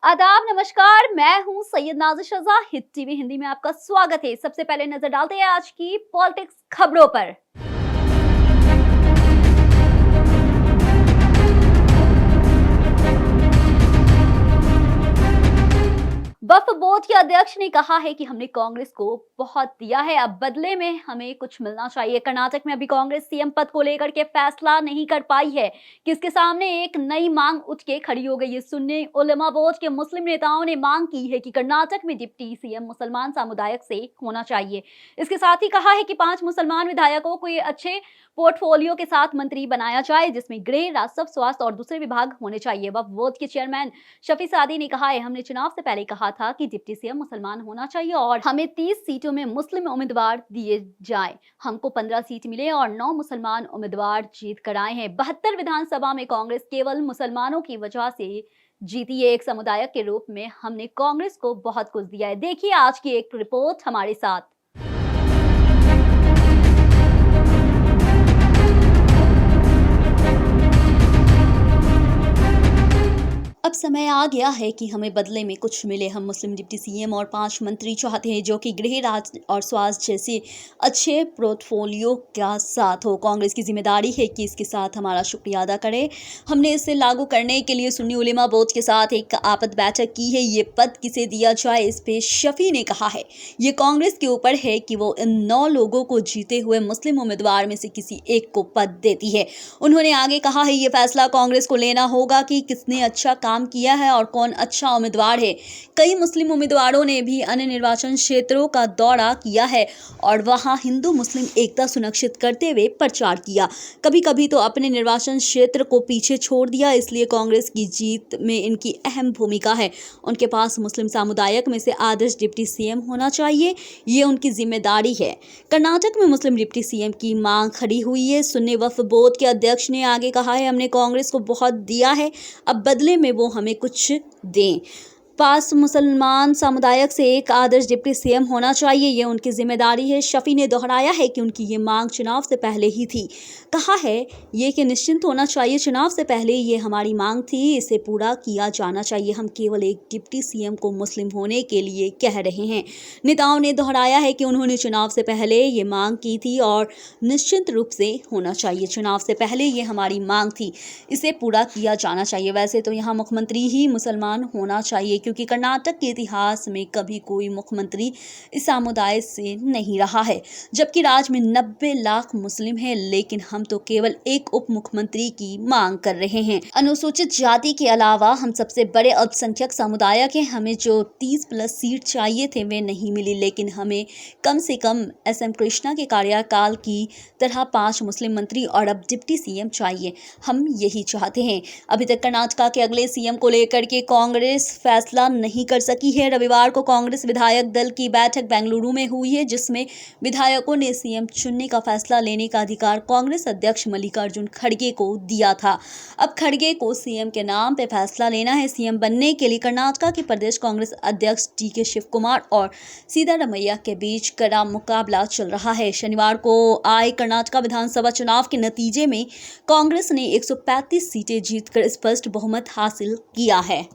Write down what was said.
आदाब, नमस्कार। मैं हूं सैयद नाज़िश रज़ा। हिट टीवी हिंदी में आपका स्वागत है। सबसे पहले नजर डालते हैं आज की पॉलिटिक्स खबरों पर। वक्फ बोर्ड के अध्यक्ष ने कहा है कि हमने कांग्रेस को बहुत दिया है, अब बदले में हमें कुछ मिलना चाहिए। कर्नाटक में अभी कांग्रेस सीएम पद को लेकर के फैसला नहीं कर पाई है कि इसके सामने एक नई मांग उठ के खड़ी हो गई है। सुन्नी उलेमा बोर्ड के मुस्लिम नेताओं ने मांग की है कि कर्नाटक में डिप्टी सीएम मुसलमान समुदाय से होना चाहिए। इसके साथ ही कहा है कि 5 मुसलमान विधायकों को ये अच्छे पोर्टफोलियो के साथ मंत्री बनाया जाए, जिसमें गृह, राजस्व, स्वास्थ्य और दूसरे विभाग होने चाहिए। वक्फ बोर्ड के चेयरमैन शफी सादी ने कहा है, हमने चुनाव से पहले कहा था कि डिप्टी सीएम मुसलमान होना चाहिए और हमें 30 सीटों में मुस्लिम उम्मीदवार दिए जाएं। हमको 15 सीट मिले और 9 मुसलमान उम्मीदवार जीत कर आए हैं। 72 विधानसभा में कांग्रेस केवल मुसलमानों की वजह से जीती है। एक समुदाय के रूप में हमने कांग्रेस को बहुत कुछ दिया है। देखिए आज की एक रिपोर्ट हमारे साथ। अब समय आ गया है कि हमें बदले में कुछ मिले। हम मुस्लिम डिप्टी सीएम और 5 मंत्री चाहते हैं जो कि गृह, राज्य और स्वास्थ्य जैसे अच्छे पोर्टफोलियो का साथ हो। कांग्रेस की जिम्मेदारी है कि इसके साथ हमारा शुक्रिया अदा करें। हमने इसे लागू करने के लिए सुन्नी उलेमा बोर्ड के साथ एक आपद बैठक की है। ये पद किसे दिया जाए, इस पे शफी ने कहा है ये कांग्रेस के ऊपर है कि वो इन 9 लोगों को जीते हुए मुस्लिम उम्मीदवार में से किसी एक को पद देती है। उन्होंने आगे कहा है ये फैसला कांग्रेस को लेना होगा कि किसने अच्छा काम किया है और कौन अच्छा उम्मीदवार है। कई मुस्लिम उम्मीदवारों ने भी अन्य निर्वाचन क्षेत्रों का दौरा किया है और वहां हिंदू मुस्लिम एकता सुनिश्चित करते हुए प्रचार किया। कभी कभी तो अपने निर्वाचन क्षेत्र को पीछे छोड़ दिया। इसलिए कांग्रेस की जीत में इनकी अहम भूमिका है। उनके पास मुस्लिम समुदाय में से आदर्श डिप्टी सीएम होना चाहिए, ये उनकी जिम्मेदारी है। कर्नाटक में मुस्लिम डिप्टी सीएम की मांग खड़ी हुई है। सुन्नी वक्फ बोर्ड के अध्यक्ष ने आगे कहा है, हमने कांग्रेस को बहुत दिया है, अब बदले में वो हमें कुछ दें। 5 मुसलमान समुदाय से एक आदर्श डिप्टी सीएम होना चाहिए, ये उनकी जिम्मेदारी है। शफी ने दोहराया है कि उनकी ये मांग चुनाव से पहले ही थी। कहा है ये कि निश्चिंत होना चाहिए, चुनाव से पहले ये हमारी मांग थी, इसे पूरा किया जाना चाहिए। हम केवल एक डिप्टी सीएम को मुस्लिम होने के लिए कह रहे हैं। नेताओं ने दोहराया है कि उन्होंने चुनाव से पहले ये मांग की थी और निश्चित रूप से होना चाहिए। चुनाव से पहले ये हमारी मांग थी, इसे पूरा किया जाना चाहिए। वैसे तो यहाँ मुख्यमंत्री ही मुसलमान होना चाहिए क्योंकि कर्नाटक के इतिहास में कभी कोई मुख्यमंत्री इस समुदाय से नहीं रहा है, जबकि राज्य में 90 लाख मुस्लिम हैं, लेकिन हम तो केवल एक उप मुख्यमंत्री की मांग कर रहे हैं। अनुसूचित जाति के अलावा हम सबसे बड़े अल्पसंख्यक समुदाय के, हमें जो 30+ सीट चाहिए थे वे नहीं मिली, लेकिन हमें कम से कम एसएम कृष्णा के कार्यकाल की तरह 5 मुस्लिम मंत्री और अब डिप्टी सीएम चाहिए। हम यही चाहते हैं। अभी तक कर्नाटक के अगले सीएम को लेकर के कांग्रेस फैसला नहीं कर सकी है। रविवार को कांग्रेस विधायक दल की बैठक बेंगलुरु में हुई है, जिसमें विधायकों ने सीएम चुनने का फैसला लेने का अधिकार कांग्रेस अध्यक्ष मल्लिकार्जुन खड़गे को दिया था। अब खड़गे को सीएम के नाम पे फैसला लेना है। सीएम बनने के लिए कर्नाटक के प्रदेश कांग्रेस अध्यक्ष डीके शिव कुमार और सिद्धारमैया के बीच कड़ा मुकाबला चल रहा है। शनिवार को आए कर्नाटक विधानसभा चुनाव के नतीजे में कांग्रेस ने 135 सीटें जीतकर स्पष्ट बहुमत हासिल किया है।